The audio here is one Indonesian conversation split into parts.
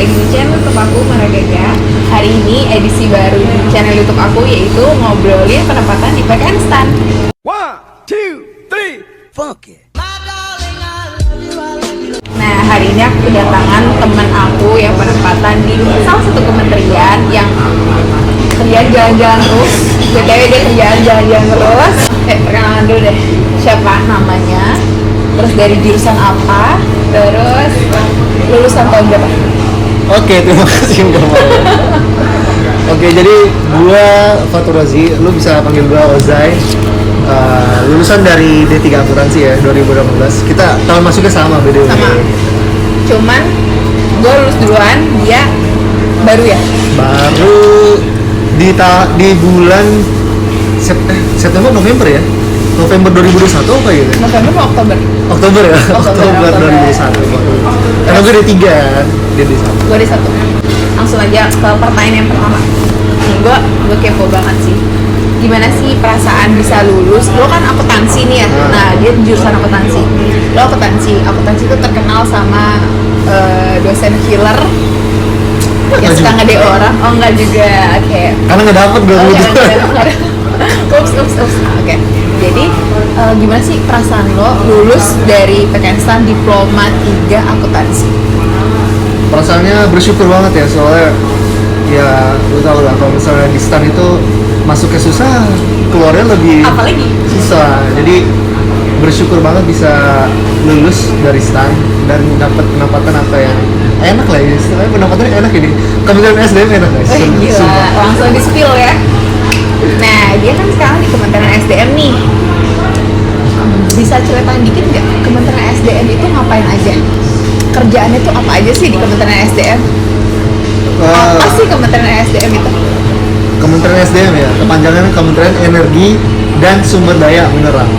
lagi di channel YouTube aku, Maragaga. Hari ini edisi baru di channel YouTube aku, yaitu ngobrolin penempatan di PKN STAN. 1, 2, 3, fuck it. Nah, hari ini aku kedatangan teman aku yang penempatan di salah satu kementerian yang kerjaan jalan-jalan terus. BTW dia kerjaan jalan-jalan terus. Perkenalan dulu deh, siapa namanya, terus dari jurusan apa, terus lulusan tahun berapa? Oke, terima kasih Mbak Maya. Oke, jadi gua Fatur Razi, lu bisa panggil gua Ozai. Lulusan dari D3 Akuntansi ya, 2018. Kita tahun masuknya sama beda. Sama. Cuman gua lulus duluan, dia baru ya? Baru di bulan September November ya? November 2021 apa gitu? November atau Oktober? Oktober ya? Oktober 2021. Karena gue D3 kan, dia D1. Gue D1. Langsung aja ke pertanyaan yang pertama. Nih, gue kepo banget sih. Gimana sih perasaan bisa lulus? Lo kan akuntansi nih ya. Nah, dia jurusan akuntansi. Lo akuntansi itu terkenal sama dosen killer yang suka ngede orang. Oh, enggak juga. Oke. Karena nggak dapet gue gitu. Ups. Oke. Jadi gimana sih perasaan lo lulus dari PKN STAN diploma 3 akuntansi? Perasaannya bersyukur banget ya, soalnya ya lu tau lah kalau misalnya di STAN itu masuknya susah, keluarnya lebih Apalagi? susah. Jadi bersyukur banget bisa lulus dari STAN dan dapat penempatan apa yang enak lah ya, istilahnya penempatannya enak ini. Kementerian SDM enak guys. Gila, langsung di spill ya. Nah, dia kan sekarang di Kementerian SDM nih. Bisa ceritain dikit nggak, Kementerian SDM itu ngapain aja? Kerjaannya tuh apa aja sih di Kementerian SDM? Apa sih Kementerian SDM itu? Kementerian SDM ya, kepanjangannya Kementerian Energi dan Sumber Daya Mineral.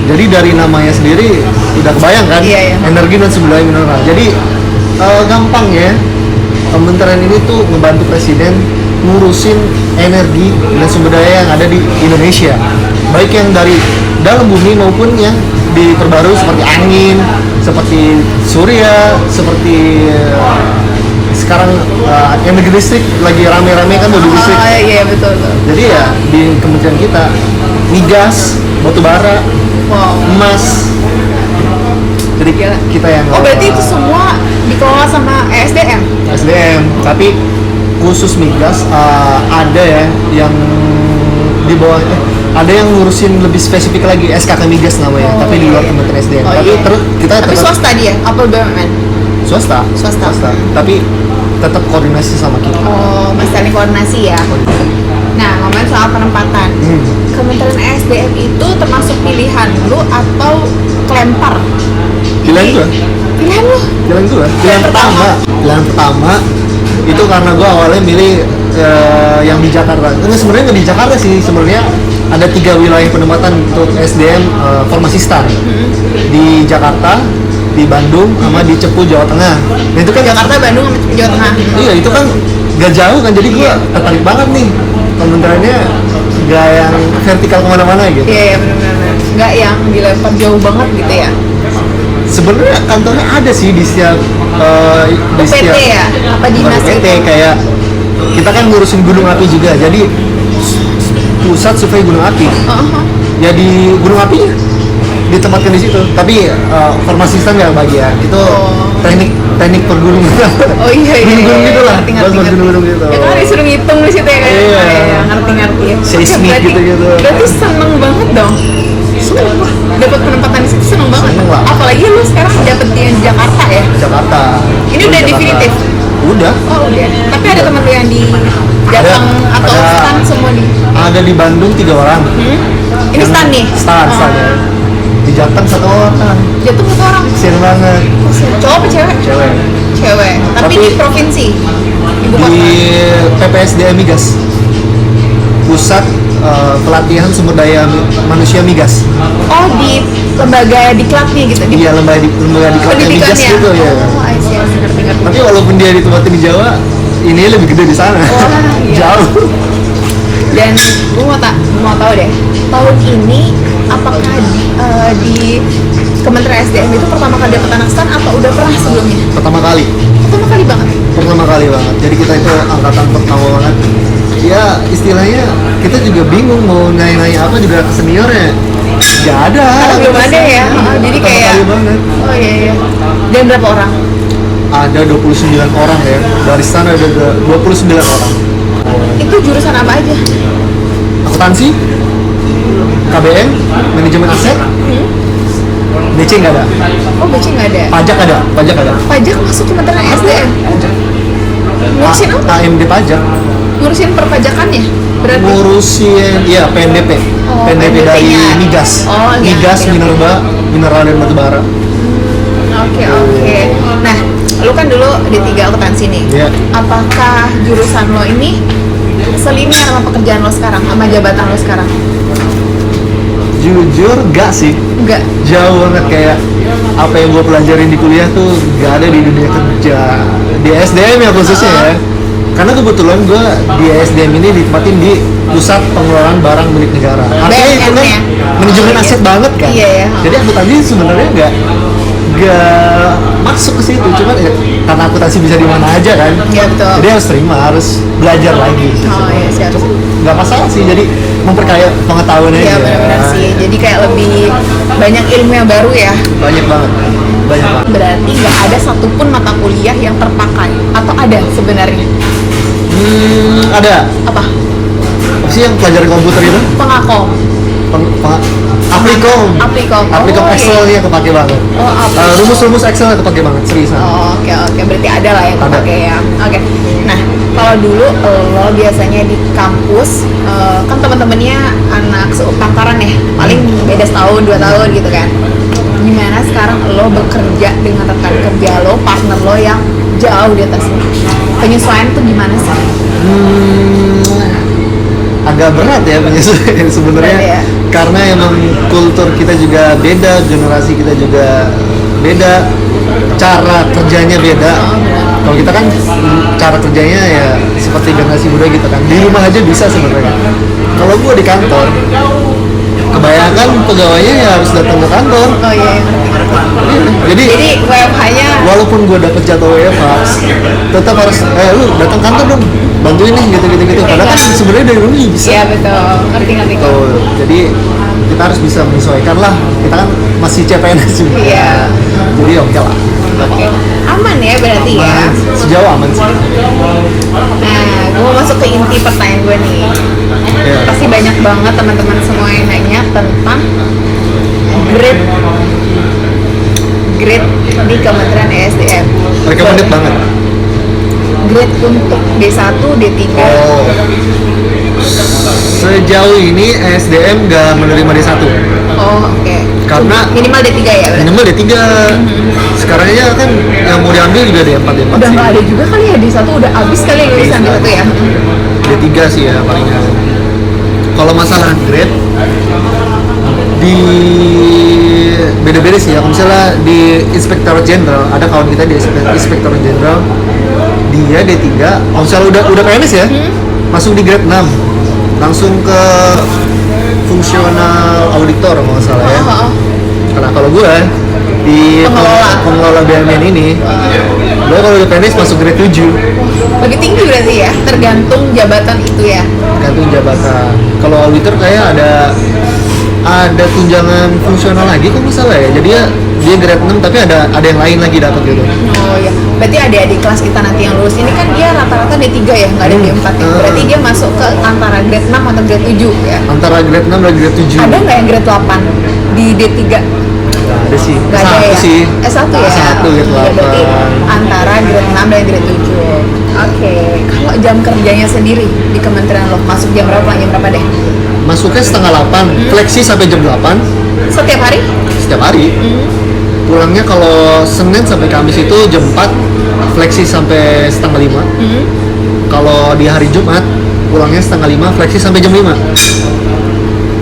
Jadi dari namanya sendiri udah kebayang kan? Iya. Energi dan sumber daya mineral. Jadi gampang ya, kementerian ini tuh membantu presiden ngurusin energi dan sumber daya yang ada di Indonesia, baik yang dari dalam bumi maupun yang diperbarui seperti angin, seperti surya, seperti sekarang energi listrik lagi rame-rame kan, mobil listrik. Iya betul. Jadi ya di kementerian kita migas, batu bara, emas. Jadi kita yang berarti itu semua dikelola sama SDM? SDM, tapi khusus migas ada ya yang di bawah, ada yang ngurusin lebih spesifik lagi, SKK migas namanya, tapi di luar Kementerian SDM. Tapi terus kita tapi tetap swasta dia, apa BUMN? Swasta. Tapi tetap koordinasi sama kita. Misalnya koordinasi ya. Nah, ngomongin soal penempatan, Kementerian SDM itu termasuk pilihan lu atau kelempar? Pilihan lu? Pilihan pertama itu karena gue awalnya milih yang di Jakarta. Ini sebenarnya nggak di Jakarta sih, sebenarnya ada 3 wilayah penempatan untuk SDM formasi STAN. Di Jakarta, di Bandung, sama di Cepu, Jawa Tengah. Nah itu kan Jakarta, Bandung, sama Jawa Tengah. Iya, itu kan gak jauh kan, jadi gue tertarik banget nih. Kementeriannya gak yang vertikal kemana-mana gitu. Iya benar-benar. Nggak yang dilempar jauh banget gitu ya. Sebenarnya kantornya ada sih di setiap PT ya? Apa dinas PT itu? kayak kita kan ngurusin gunung api juga, jadi pusat survei gunung api. Ya di gunung api ditempatkan di situ, tapi formasi STAN nggak bagian itu. teknik pergunungan. Oh iya. Gunung-gunung gitu lah, Ngerti. gunung-gunung gitu. Ya kan disuruh ngitung di situ ya kan? Iya. Ngerti. Seismik gitu-gitu. Berarti seneng banget dong. Dapat penempatan di situ seneng banget. Seneng lah. Apalagi lu sekarang dapet di Jakarta ya? Jakarta. Ini udah Jakarta. definitif? Udah. Oh udah. Tapi ada teman lu yang di Jateng atau STAN semua di? Ada di Bandung 3 orang. Ini STAN nih? STAN ya. Di Jateng 1 orang. Jateng 1 orang? Kasian banget. Cowok apa cewek? Cewek. Tapi di provinsi? Ibu kota? Di PPSDM Migas, Pusat Pelatihan Sumber Daya Manusia Migas. Oh, di lembaga diklatnya gitu? Iya, lembaga diklat Migas gitu ya. Oh, I see. Ngerti. Tapi walaupun dia ditempatin di Jawa, ini lebih gede di sana. Iya. Jauh. Dan gue mau tahu deh, tahun ini apakah di Kementerian SDM itu pertama kali dapat anak STAN atau udah pernah sebelumnya? Pertama kali Pertama kali banget. pertama kali banget. Jadi kita itu angkatan pertama banget. Ya istilahnya kita juga bingung mau nanya-nanya apa juga ke seniornya. Gak ada. Karena belum ada ya. Jadi Pertama kayak kali banget. oh iya. Dan berapa orang? Ada 29 orang ya. Dari sana ada 29 orang. Itu jurusan apa aja? Akuntansi, KBM, manajemen aset, BC nggak ada. Oh, BC nggak ada. Pajak ada. Pajak masuk Kementerian SDM. Ngurusin apa? AMD pajak. Ngurusin perpajakannya? Berarti? Ngurusin, iya PNDP. Oh, PNDP dari PNDP-nya. migas. Oh, iya, migas, iya. mineral dan batubara. Oke. Nah, lu kan dulu D3 akuntansi nih. Iya. Apakah jurusan lo ini selinear sama pekerjaan lo sekarang, sama jabatan lo sekarang? Jujur gak sih, Enggak. jauh banget. Kayak apa yang gue pelajarin di kuliah tuh gak ada di dunia kerja, di SDM ya khususnya ya. Karena kebetulan gue di SDM ini ditempatin di pusat pengelolaan barang milik negara. Artinya itu kan BNN-nya. manajemen Oh, iya. aset banget kan. Iya, iya. Jadi akuntansi sebenarnya gak masuk ke situ, cuman ya, karena akuntansi bisa di mana aja kan. Iya, betul. Jadi harus terima, harus belajar lagi sih. Oh iya, siap. Cuman nggak masalah sih, jadi memperkaya pengetahuan aja. Iya, benar-benar sih. Jadi kayak lebih banyak ilmu yang baru ya. Banyak banget. Berarti nggak ada satupun mata kuliah yang terpakai, atau ada sebenarnya? Ada. Apa? Apa sih yang pelajaran komputer itu? Pengakom. Aplikom. Aplikom. Aplikom Oh, Excel iya. ya kepake banget. Oh, Aplikom. Rumus-rumus Excel ya kepake banget, seriusan. Oh, oke. Berarti ada lah yang Ada. pakai ya. Oke. Nah, kalau dulu lo biasanya di kampus kan teman-temannya anak sepantaran ya, paling beda setahun 2 tahun gitu kan. Gimana sekarang lo bekerja dengan rekan kerja lo, partner lo yang jauh di atas lo? Penyesuaian tuh gimana sih? Agak berat ya penyesuaian sebenarnya. Berat ya? Karena emang kultur kita juga beda, generasi kita juga beda, cara kerjanya beda. Kalau kita kan cara kerjanya ya seperti generasi muda gitu kan, di rumah aja bisa sebenarnya. Kalau gua di kantor, kebanyakan pegawainya ya harus datang ke kantor. Oh iya, ngerti. Jadi WFH-nya Walaupun gue dapet jadwal WFH, tetap harus lu datang kantor dong, bantuin nih gitu. Padahal kan sebenarnya dari rumah juga bisa. iya betul, ngerti. Tuh, jadi kita harus bisa menyesuaikan lah. Kita kan masih CPNS juga. Iya. Jadi oke lah. Oke. Aman ya berarti ya. Aman. Sejauh aman sih. Nah, gue mau masuk ke inti pertanyaan gue nih. Iya. Pasti banyak banget teman-teman semua yang nanya tentang grade di Kementerian ESDM. Recommended banget. Grade untuk D1, D3. Oh. Sejauh ini SDM nggak menerima D1. Oh, oke. Karena minimal D3 ya berarti. minimal D3. Sekarang aja kan yang mau diambil juga D4 Udah sih. nggak ada juga kali ya D1, udah habis kali ya lulusan D1 ya. D3 sih ya palingan. Kalau masalah grade di beda-beda sih ya. Kalau misalnya di Inspektor Jenderal, ada kawan kita di Inspektor Jenderal, dia D3, kalau misalnya udah PNS ya, masuk di grade 6, langsung ke fungsional auditor kalau nggak salah ya. Karena kalau gue di pengelola BUMN ini, gue kalau udah PNS masuk grade 7. Lebih tinggi berarti ya, tergantung jabatan itu ya. Tergantung jabatan. Kalau auditor kayak ada tunjangan fungsional lagi kalau misalnya ya. Jadi dia grade 6 tapi ada yang lain lagi dapat gitu. Oh iya, berarti adik-adik kelas kita nanti yang lulus ini kan dia rata-rata D3 ya, nggak ada D4 ya. Berarti dia masuk ke antara grade 6 atau grade 7 ya. Antara grade 6 dan grade 7. Ada nggak yang grade 8 di D3? Nggak ada sih. Nggak ada S1 ya? sih. S1 ya? S1 grade Iya, berarti 8. antara grade 6 dan grade 7. Oke, kalau jam kerjanya sendiri di kementerian lo, masuk jam berapa, pulang jam berapa deh? Masuknya setengah 8, fleksi sampai jam 8 Setiap hari? setiap hari. Pulangnya kalau Senin sampai Kamis itu jam 4, fleksi sampai setengah 5. Kalau di hari Jumat pulangnya setengah 5, fleksi sampai jam 5.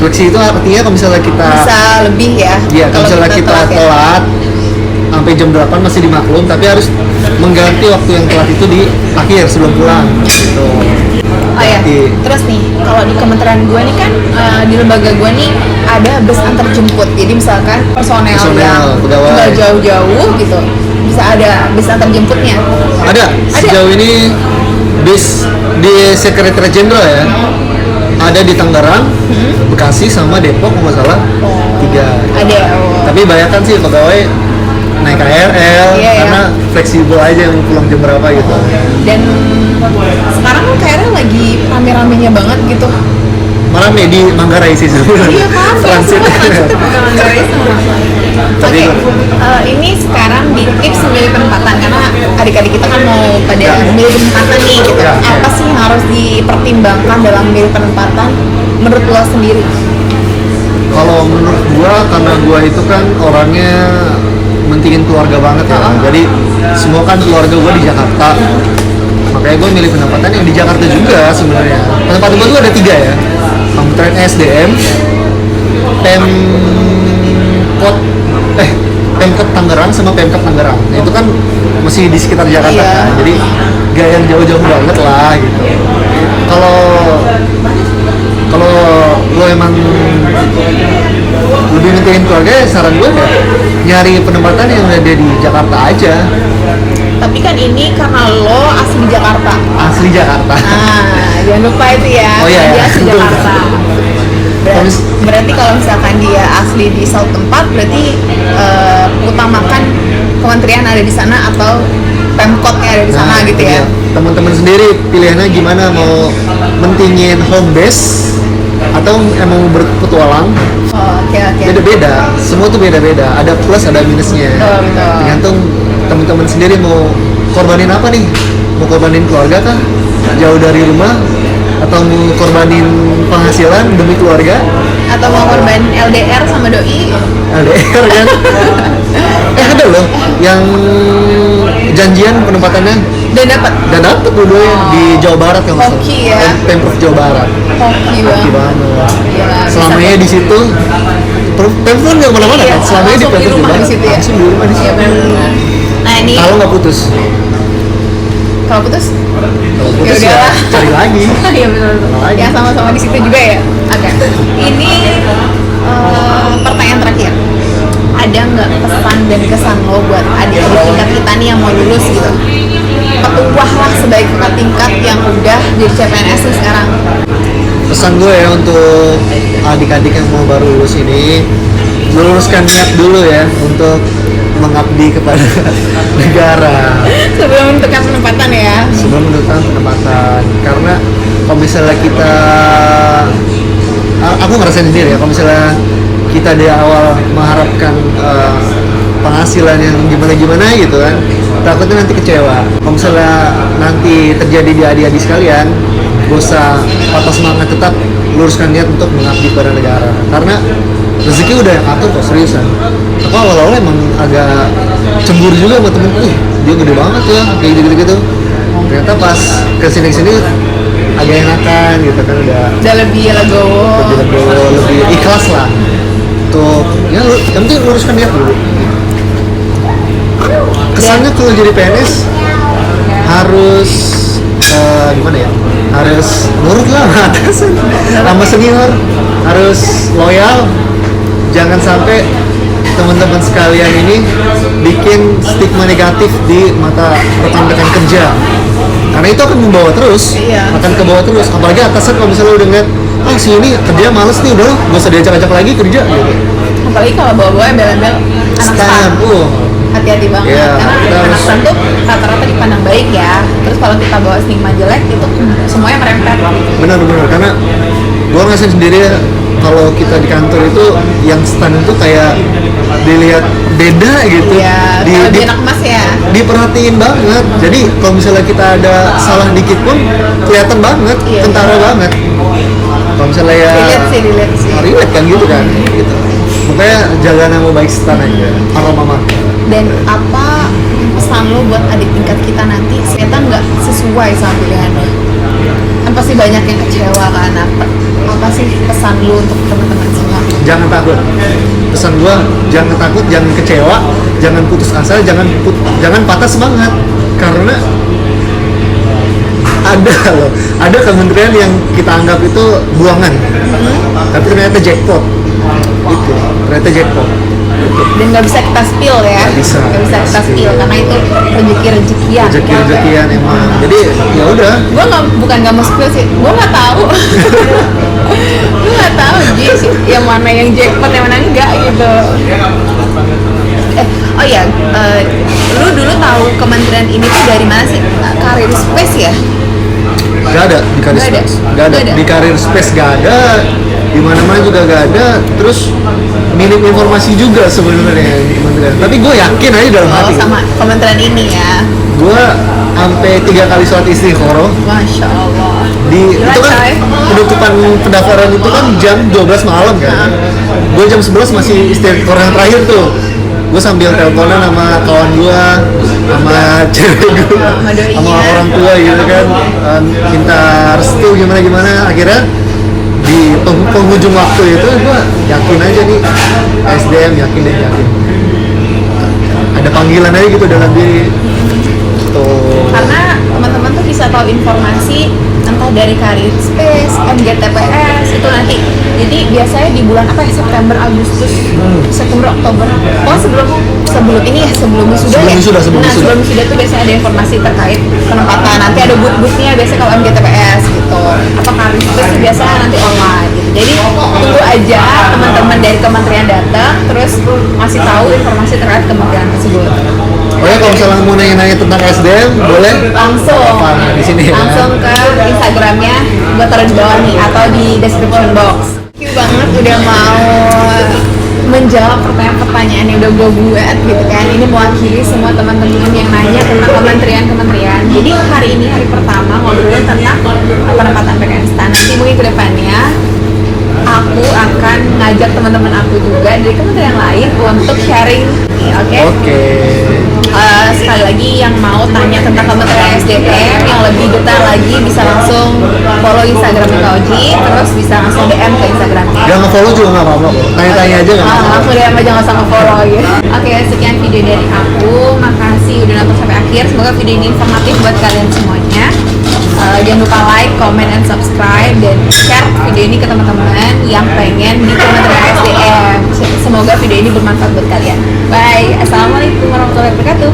Fleksi itu artinya kalau misalnya kita Bisa lebih ya? iya, kalau misalnya kita telat ya? telat sampai jam 8 masih dimaklum, tapi harus mengganti waktu yang telat itu di akhir sebelum pulang gitu. Oh ya, Jadi, terus nih, kalau di kementerian gue nih kan, di lembaga gue nih ada bus antar jemput. Jadi misalkan personel yang pegawai. tinggal jauh-jauh gitu, bisa ada bis antar jemputnya? Ada. Sejauh ini bis di Sekretariat Jenderal ya. Ada di Tangerang, Bekasi sama Depok kalau nggak salah. 3. Ada. Oh. Tapi bayangkan sih pegawai naik KRL Iya, karena fleksibel aja mau pulang jam berapa gitu. Dan sekarang kan kayaknya lagi rame-ramenya banget gitu. Malah nih di Manggarai sih sebenarnya. Iya kan, Transit. transit bukan Manggarai semua. Tapi Oke, ini sekarang di tips memilih penempatan karena adik-adik kita kan mau pada memilih penempatan nih gitu. Ya. Apa sih yang harus dipertimbangkan dalam memilih penempatan menurut lo sendiri? kalau menurut gua, karena gua itu kan orangnya mentingin keluarga banget ya. Jadi semua kan keluarga gua di Jakarta. Makanya gua milih penempatan yang di Jakarta juga sebenarnya. Penempatan gua tuh ada 3 ya. Kementerian SDM, Pemkot Tangerang sama Pemkap Tangerang. Nah, itu kan masih di sekitar Jakarta Iya. kan. Jadi gak yang jauh-jauh banget lah gitu. Kalau kalau lo emang lebih mentingin keluarga, ya saran gue ya nyari penempatan yang ada di Jakarta aja. Tapi kan ini karena lo asli Jakarta. Asli Jakarta. Jangan lupa itu ya. Oh iya, dia iya. asli Betul. Jakarta. Berarti kalau misalkan dia asli di suatu tempat, berarti utamakan kementerian ada di sana atau pemkotnya ada di sana gitu ya. Teman-teman sendiri pilihannya gimana, mau mentingin home base atau emang mau berpetualang? Oke. Beda-beda, semua tuh beda-beda, ada plus ada minusnya. Betul. Tergantung teman-teman sendiri mau korbanin apa nih, mau korbanin keluarga kah, jauh dari rumah, atau mau korbanin penghasilan demi keluarga, Atau mau korban LDR sama doi. LDR kan. Ada loh yang janjian penempatannya Dan dapat dan dapet dulu di Jawa Barat yang Hoki ya. Pemprov Jawa Barat. hoki Hoki banget. banget. Gila, Selamanya bisa- di situ Pemprov nggak kemana-mana Iya, kan? Selamanya di langsung di Pemprov rumah Jawa di situ ya. Langsung di rumah di Iya situ. benar. Nah ini Kalau nggak putus, kalau putus kalau putus ya udahlah. cari lagi. Iya benar. Lagi. Ya sama-sama di situ juga ya. Oke. Ini pertanyaan terakhir. Ada nggak pesan dan kesan lo buat adik-adik tingkat kita nih yang mau lulus gitu? Petuah lah sebagai kakak tingkat yang udah jadi CPNS nih sekarang. Pesan gue ya untuk adik-adik yang mau baru lulus ini, luruskan niat dulu ya untuk mengabdi kepada negara Sebelum menentukan penempatan ya. sebelum menentukan penempatan. Karena kalau misalnya kita, aku ngerasain sendiri ya, kalau misalnya kita di awal mengharapkan penghasilan yang gimana-gimana gitu kan, takutnya nanti kecewa. Kalau misalnya nanti terjadi di adik-adik sekalian, gak usah patah semangat, tetap luruskan niat untuk mengabdi kepada negara. Karena rezeki udah yang atur kok, seriusan. Aku awal-awal emang agak cemburu juga sama temen, dia gede banget ya, kayak gitu-gitu. Ternyata pas kesini-sini agak enakan gitu kan, Udah lebih legowo. lebih ikhlas lah untuk ya yang penting luruskan niat dulu. Kesannya kalau jadi PNS harus gimana ya, harus nurut lah sama atasan, sama senior, harus loyal, jangan sampai teman-teman sekalian ini bikin stigma negatif di mata rekan-rekan kerja, karena itu akan membawa terus, Iya. akan ke bawah terus. Apalagi atasan kalau misalnya udah ngeliat, si ini kerja males nih, udah gak usah diajak-ajak lagi kerja gitu. Apalagi kalau bawa-bawa embel-embel anak Stan, stan. Hati-hati banget Iya, karena kita anak harus- stan tuh rata-rata dipandang baik ya. Terus kalau kita bawa stigma jelek itu semuanya merempet. Benar-benar, karena gua ngerasain sendiri ya, kalau kita di kantor itu yang stand itu kayak dilihat beda gitu. Iya, kayak lebih anak emas ya. Diperhatiin banget. Jadi kalau misalnya kita ada salah dikit pun kelihatan banget, Iya. kentara banget. Kalau misalnya ya Relate sih. relate kan gitu kan, gitu. Makanya jaga nama baik stand aja, aroma mah. Dan apa pesan lo buat adik tingkat kita nanti ternyata nggak sesuai sama pilihannya? Kan pasti banyak yang kecewa kan. Apa sih pesan lo untuk teman-teman semua? Jangan takut. Pesan gua, jangan takut, jangan kecewa, jangan putus asa, jangan patah semangat. Karena ada kementerian yang kita anggap itu buangan, tapi ternyata jackpot. Itu ternyata jackpot. Dan nggak bisa kita spill ya. Nggak bisa kita spill karena itu rezeki-rezekian. Rezeki-rezekian emang. Jadi ya udah. Gue bukan nggak mau spill sih, gue nggak tahu. Gue nggak tahu sih yang mana yang jackpot yang mana enggak gitu. Oh ya, lu dulu tahu kementerian ini tuh dari mana sih? Karir Space ya? Gak ada di Karir Nggak ada? Space. Gak ada. Nggak ada? Di Karir Space gak ada. Di mana-mana juga gak ada. Terus minim informasi juga sebenarnya di kementerian. Tapi gue yakin aja dalam Oh, hati. sama kementerian ini ya. Gue sampai 3 kali sholat istikharah Masya Allah. di Gila, itu kan coy. penutupan pendaftaran itu kan jam 12 malam kan. Gue jam 11 masih istikharah yang terakhir tuh. Gue sambil teleponan sama kawan gue, sama cewek gue, Sama doinya. sama orang tua gitu kan, minta restu gimana. Akhirnya di penghujung waktu itu gue yakin aja nih SDM, yakin. Ada panggilan aja gitu dalam diri. Tuh. Karena teman-teman tuh bisa tahu informasi entah dari Karir Space, MGTPS itu nanti. Jadi biasanya di bulan apa ya, September, Agustus, September, Oktober. Oh sebelum ini ya, sebelum wisuda ya. Sebelum wisuda. Sebelum wisuda tuh biasanya ada informasi terkait penempatan. Nanti ada booth-boothnya biasanya kalau MGTPS gitu. Apa Karir Space sih biasanya nanti online gitu. Jadi tunggu aja teman-teman dari kementerian datang terus ngasih tahu informasi terkait kementerian tersebut. Oh ya, kalau misalnya mau nanya-nanya tentang SDM boleh Langsung Apa, di sini ya? langsung ke Instagramnya gue taruh di bawah nih atau di description box. Thank you banget udah mau menjawab pertanyaan-pertanyaan yang udah gue buat gitu kan. Ini mewakili semua teman-teman yang nanya tentang kementerian. Jadi hari ini hari pertama ngobrolin tentang penempatan PKS. Nanti mungkin kedepannya aku akan ngajak teman-teman aku juga dari kementerian lain untuk sharing, oke? Oke. Sekali lagi yang mau tanya tentang kementerian SDM yang lebih detail lagi bisa langsung follow Instagramnya Kak Oji, terus bisa langsung DM ke Instagramnya. Gak nge-follow juga gak apa-apa kok. Tanya-tanya aja gak apa-apa. Langsung DM aja nggak usah nge-follow gitu. Oke, sekian video dari aku. Makasih udah nonton sampai akhir. Semoga video ini informatif buat kalian semuanya. Jangan lupa like, comment, and subscribe dan share video ini ke teman-teman yang pengen di kementerian SDM. Semoga video ini bermanfaat buat kalian. Bye. Assalamualaikum warahmatullahi wabarakatuh.